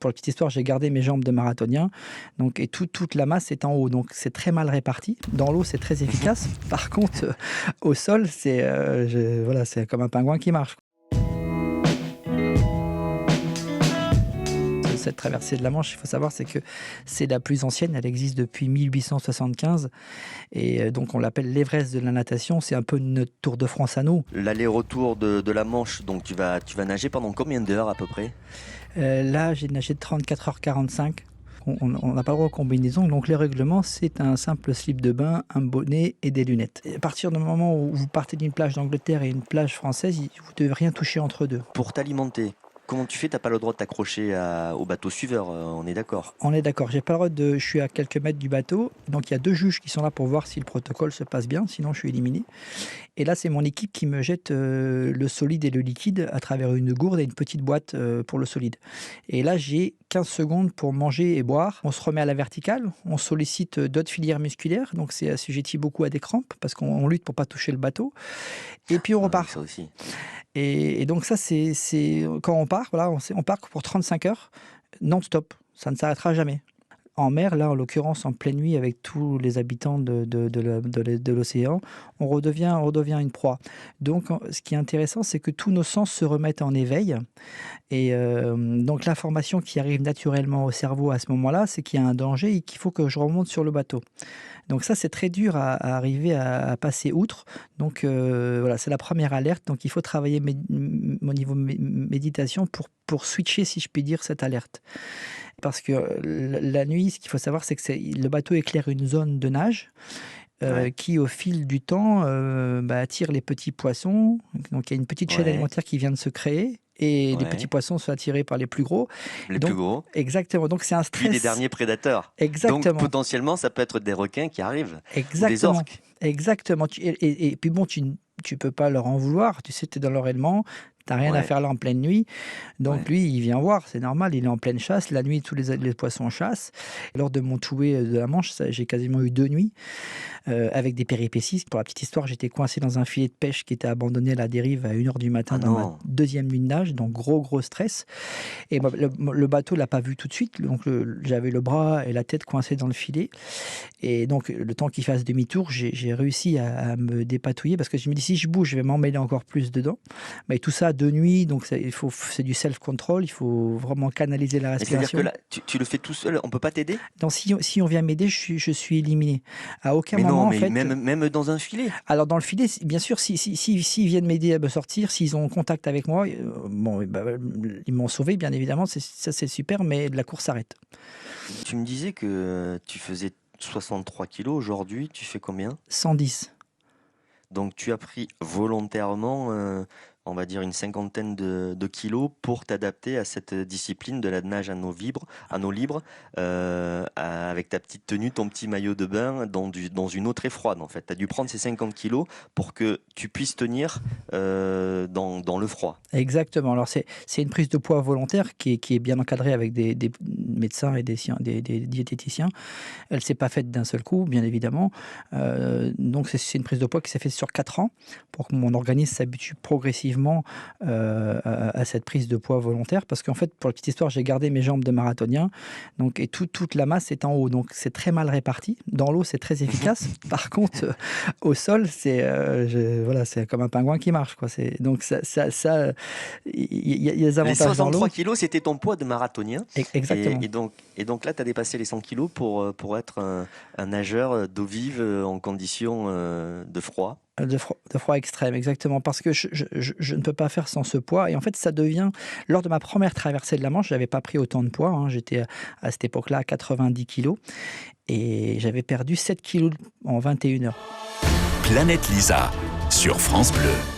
pour la petite histoire, j'ai gardé mes jambes de marathonien. Donc, et toute la masse est en haut. Donc, c'est très mal réparti. Dans l'eau, c'est très efficace. Par contre, au sol, voilà, c'est comme un pingouin qui marche. Cette traversée de la Manche, il faut savoir, c'est que c'est la plus ancienne. Elle existe depuis 1875. Et donc, on l'appelle l'Everest de la natation. C'est un peu notre Tour de France à nous. L'aller-retour de la Manche, donc tu vas nager pendant combien d'heures à peu près ? Là, j'ai nagé de 34h45. On n'a pas le droit aux combinaisons, donc les règlements, c'est un simple slip de bain, un bonnet et des lunettes. Et à partir du moment où vous partez d'une plage d'Angleterre et une plage française, vous ne devez rien toucher entre deux. Pour t'alimenter, comment tu fais ? Tu n'as pas le droit de t'accrocher au bateau suiveur, on est d'accord ? On est d'accord, j'ai pas le droit je suis à quelques mètres du bateau, donc il y a 2 juges qui sont là pour voir si le protocole se passe bien, sinon je suis éliminé. Et là, c'est mon équipe qui me jette le solide et le liquide à travers une gourde et une petite boîte pour le solide. Et là, j'ai 15 secondes pour manger et boire. On se remet à la verticale, on sollicite d'autres filières musculaires, donc c'est assujetti beaucoup à des crampes parce qu'on lutte pour pas toucher le bateau. Et puis on repart. Ça aussi. Et donc ça, c'est quand on part, voilà, on part pour 35 heures non-stop. Ça ne s'arrêtera jamais. En mer, là, en l'occurrence, en pleine nuit, avec tous les habitants de l'océan, on redevient une proie. Donc, ce qui est intéressant, c'est que tous nos sens se remettent en éveil. Et donc, l'information qui arrive naturellement au cerveau à ce moment-là, c'est qu'il y a un danger et qu'il faut que je remonte sur le bateau. Donc ça, c'est très dur à arriver à passer outre. Donc voilà, c'est la première alerte. Donc il faut travailler au niveau méditation pour switcher, si je puis dire, cette alerte. Parce que la nuit, ce qu'il faut savoir, c'est que le bateau éclaire une zone de nage qui, au fil du temps, attire les petits poissons. Donc il y a une petite chaîne alimentaire qui vient de se créer. Et les petits poissons sont attirés par les plus gros. Plus gros. Exactement. Donc c'est un stress. Puis les derniers prédateurs. Exactement. Donc potentiellement, ça peut être des requins qui arrivent. Exactement. Ou des orques. Exactement. Et puis bon, tu peux pas leur en vouloir. Tu sais, tu es dans leur élément. T'as rien à faire là en pleine nuit. Donc lui, il vient voir, c'est normal, il est en pleine chasse. La nuit, tous les poissons chassent. Lors de mon touée de la Manche, j'ai quasiment eu 2 nuits avec des péripéties. Pour la petite histoire, j'étais coincé dans un filet de pêche qui était abandonné à la dérive à 1h du matin dans ma 2e nuit de nage. Donc gros stress. Et le bateau ne l'a pas vu tout de suite. Donc j'avais le bras et la tête coincés dans le filet. Et donc le temps qu'il fasse demi-tour, j'ai réussi à me dépatouiller parce que je me dis si je bouge, je vais m'emmêler encore plus dedans. Mais tout ça de nuit, donc c'est du self-control, il faut vraiment canaliser la respiration. C'est-à-dire que là, tu le fais tout seul, on peut pas t'aider ? Donc si on vient m'aider, je suis éliminé. À aucun moment, non, en fait. Même dans un filet. Alors dans le filet, bien sûr, s'ils viennent m'aider à me sortir, s'ils ont contact avec moi, ils m'ont sauvé, bien évidemment, ça c'est super, mais la course s'arrête. Tu me disais que tu faisais 63 kilos, aujourd'hui tu fais combien ? 110. Donc tu as pris volontairement, on va dire une 50aine de kilos pour t'adapter à cette discipline de la nage à eau libre, avec ta petite tenue, ton petit maillot de bain dans une eau très froide en fait. Tu as dû prendre ces 50 kilos pour que tu puisses tenir dans le froid. Exactement. Alors c'est une prise de poids volontaire qui est bien encadrée avec des médecins et des diététiciens. Elle ne s'est pas faite d'un seul coup, bien évidemment. Donc c'est une prise de poids qui s'est faite sur 4 ans pour que mon organisme s'habitue progressivement à cette prise de poids volontaire. Parce qu'en fait, pour la petite histoire, j'ai gardé mes jambes de marathonien. Donc, et toute la masse est en haut. Donc c'est très mal réparti. Dans l'eau, c'est très efficace. Par contre, au sol, c'est comme un pingouin qui marche, quoi. Donc ça il y a des avantages dans l'eau. Les 63 kilos, c'était ton poids de marathonien. Exactement. Et donc là, tu as dépassé les 100 kilos pour être un nageur d'eau vive en conditions de froid. De froid extrême, exactement, parce que je ne peux pas faire sans ce poids. Et en fait, ça devient, lors de ma première traversée de la Manche, je n'avais pas pris autant de poids, hein. J'étais à cette époque-là à 90 kilos, et j'avais perdu 7 kilos en 21 heures. Planète Lisa, sur France Bleu.